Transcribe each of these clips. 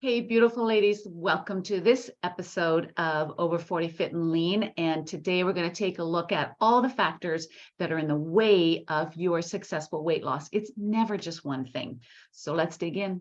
Hey, beautiful ladies, welcome to this episode of Over 40 Fit and Lean. And today we're going to take a look at all the factors that are in the way of your successful weight loss. It's never just one thing. So let's dig in.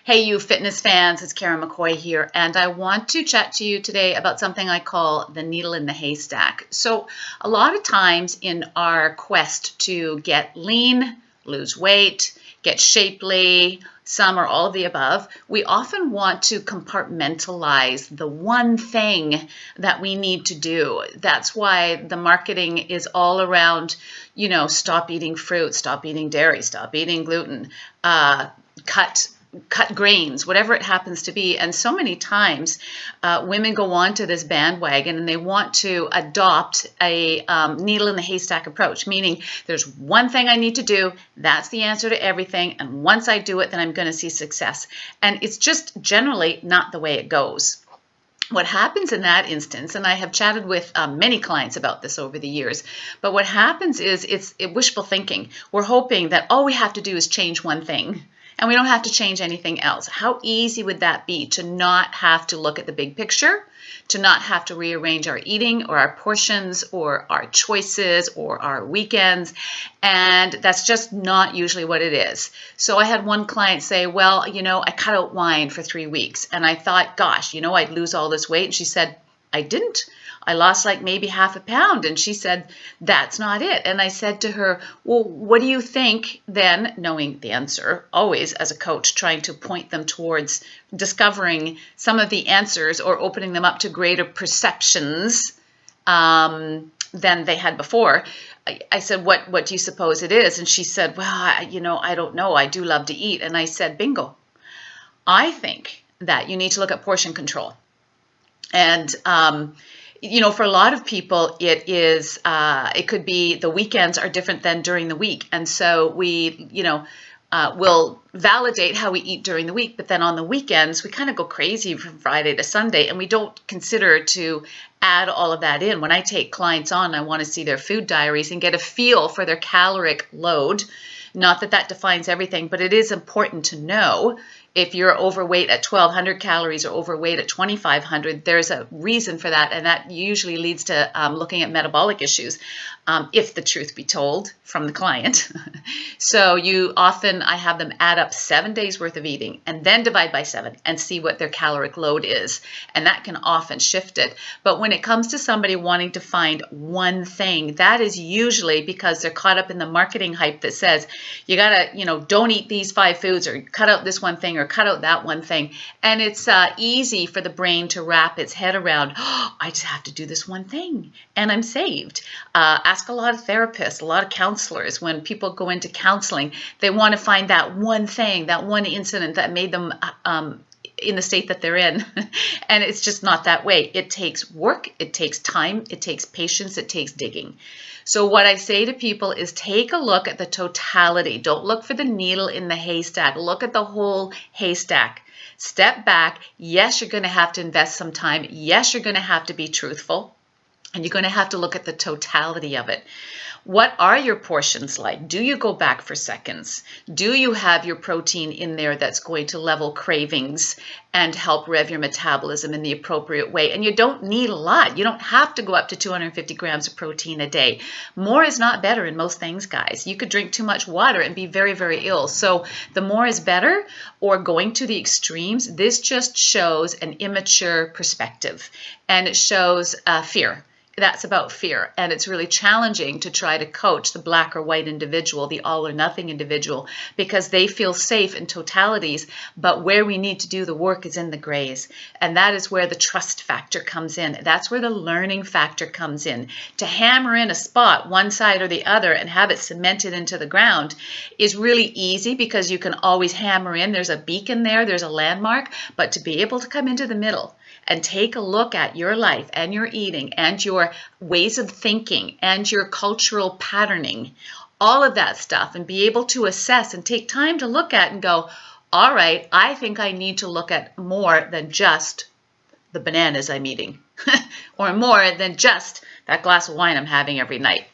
Hey, you fitness fans, it's Karen McCoy here, and I want to chat to you today about something I call the needle in the haystack. So, a lot of times in our quest to get lean, lose weight, get shapely, some or all of the above, we often want to compartmentalize the one thing that we need to do. That's why the marketing is all around, stop eating fruit, stop eating dairy, stop eating gluten, cut grains, whatever it happens to be. And so many times women go on to this bandwagon and they want to adopt a needle in the haystack approach, meaning there's one thing I need to do, that's the answer to everything, and once I do it, then I'm going to see success. And it's just generally not the way it goes. What happens in that instance, and I have chatted with many clients about this over the years, but what happens is it's wishful thinking. We're hoping that all we have to do is change one thing, and we don't have to change anything else. How easy would that be to not have to look at the big picture, to not have to rearrange our eating or our portions or our choices or our weekends? And that's just not usually what it is. So I had one client say, well, I cut out wine for 3 weeks and I thought, gosh, I'd lose all this weight. And she said, I didn't. I lost like maybe half a pound. And she said, that's not it. And I said to her, well, what do you think then, knowing the answer, always as a coach, trying to point them towards discovering some of the answers or opening them up to greater perceptions than they had before. I said, what do you suppose it is? And she said, well, I don't know. I do love to eat. And I said, bingo. I think that you need to look at portion control. And for a lot of people, it could be the weekends are different than during the week. And so we, will validate how we eat during the week. But then on the weekends, we kind of go crazy from Friday to Sunday, and we don't consider to add all of that in. When I take clients on, I want to see their food diaries and get a feel for their caloric load. Not that that defines everything, but it is important to know if you're overweight at 1,200 calories or overweight at 2,500, there's a reason for that. And that usually leads to looking at metabolic issues, if the truth be told from the client. So I have them add up 7 days worth of eating and then divide by 7 and see what their caloric load is. And that can often shift it. But when it comes to somebody wanting to find one thing, that is usually because they're caught up in the marketing hype that says, you gotta, don't eat these 5 foods or cut out this one thing or cut out that one thing. And it's easy for the brain to wrap its head around, I just have to do this one thing and I'm saved. Ask a lot of therapists, a lot of counselors. When people go into counseling, they want to find that one thing, that one incident that made them in the state that they're in. And it's just not that way. It takes work, it takes time, it takes patience, it takes digging. So what I say to people is take a look at the totality. Don't look for the needle in the haystack. Look at the whole haystack. Step back. Yes, you're going to have to invest some time. Yes, you're going to have to be truthful. And you're going to have to look at the totality of it. What are your portions like? Do you go back for seconds? Do you have your protein in there that's going to level cravings and help rev your metabolism in the appropriate way? And you don't need a lot. You don't have to go up to 250 grams of protein a day. More is not better in most things, guys. You could drink too much water and be very, very ill. So the more is better, or going to the extremes, this just shows an immature perspective, and it shows fear. that's about fear. And it's really challenging to try to coach the black or white individual, the all or nothing individual, because they feel safe in totalities. But where we need to do the work is in the grays. And that is where the trust factor comes in. That's where the learning factor comes in. To hammer in a spot, one side or the other, and have it cemented into the ground is really easy because you can always hammer in. There's a beacon there, there's a landmark. But to be able to come into the middle and take a look at your life and your eating and your ways of thinking and your cultural patterning, all of that stuff, and be able to assess and take time to look at and go, all right, I think I need to look at more than just the bananas I'm eating or more than just that glass of wine I'm having every night.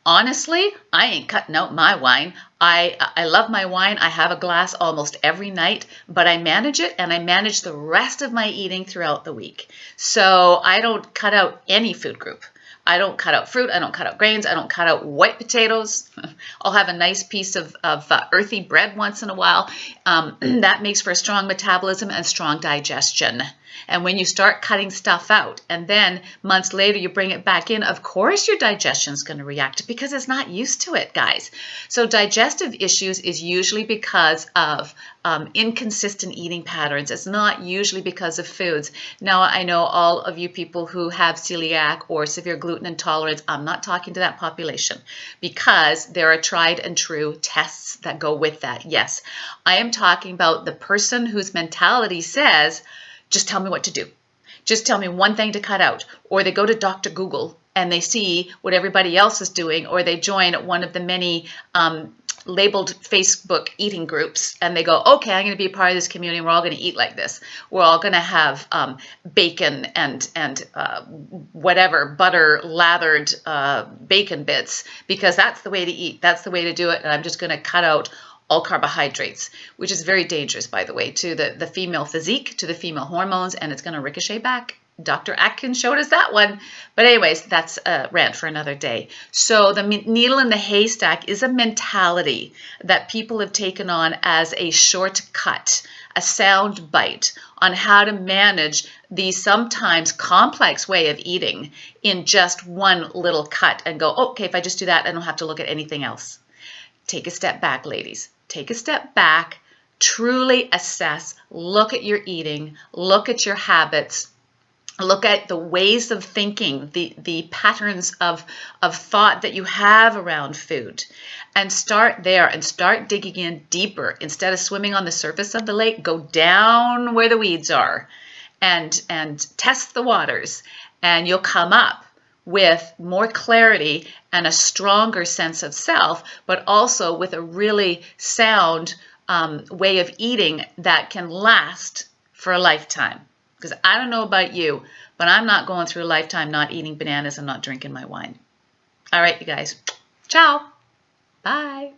Honestly, I ain't cutting out my wine. I love my wine. I have a glass almost every night, but I manage it and I manage the rest of my eating throughout the week. So I don't cut out any food group. I don't cut out fruit. I don't cut out grains. I don't cut out white potatoes. I'll have a nice piece of earthy bread once in a while. That makes for a strong metabolism and strong digestion. And when you start cutting stuff out and then months later you bring it back in, of course your digestion is going to react because it's not used to it, guys. So digestive issues is usually because of inconsistent eating patterns. It's not usually because of foods. Now, I know all of you people who have celiac or severe gluten intolerance, I'm not talking to that population because there are tried and true tests that go with that. Yes, I am talking about the person whose mentality says, just tell me what to do. Just tell me one thing to cut out. Or they go to Dr. Google and they see what everybody else is doing, or they join one of the many labeled Facebook eating groups and they go, okay, I'm going to be a part of this community. We're all going to eat like this. We're all going to have bacon and whatever, butter lathered bacon bits, because that's the way to eat. That's the way to do it. And I'm just going to cut out all carbohydrates, which is very dangerous, by the way, to the female physique, to the female hormones, and it's going to ricochet back. Dr. Atkins showed us that one. But anyways, that's a rant for another day. So the needle in the haystack is a mentality that people have taken on as a shortcut, a sound bite on how to manage the sometimes complex way of eating in just one little cut and go, okay, if I just do that, I don't have to look at anything else. Take a step back, ladies. Take a step back, truly assess, look at your eating, look at your habits, look at the ways of thinking, the patterns of thought that you have around food, and start there and start digging in deeper. Instead of swimming on the surface of the lake, go down where the weeds are and test the waters, and you'll come up with more clarity and a stronger sense of self, but also with a really sound way of eating that can last for a lifetime. Because I don't know about you, but I'm not going through a lifetime not eating bananas and not drinking my wine. All right, you guys. Ciao. Bye.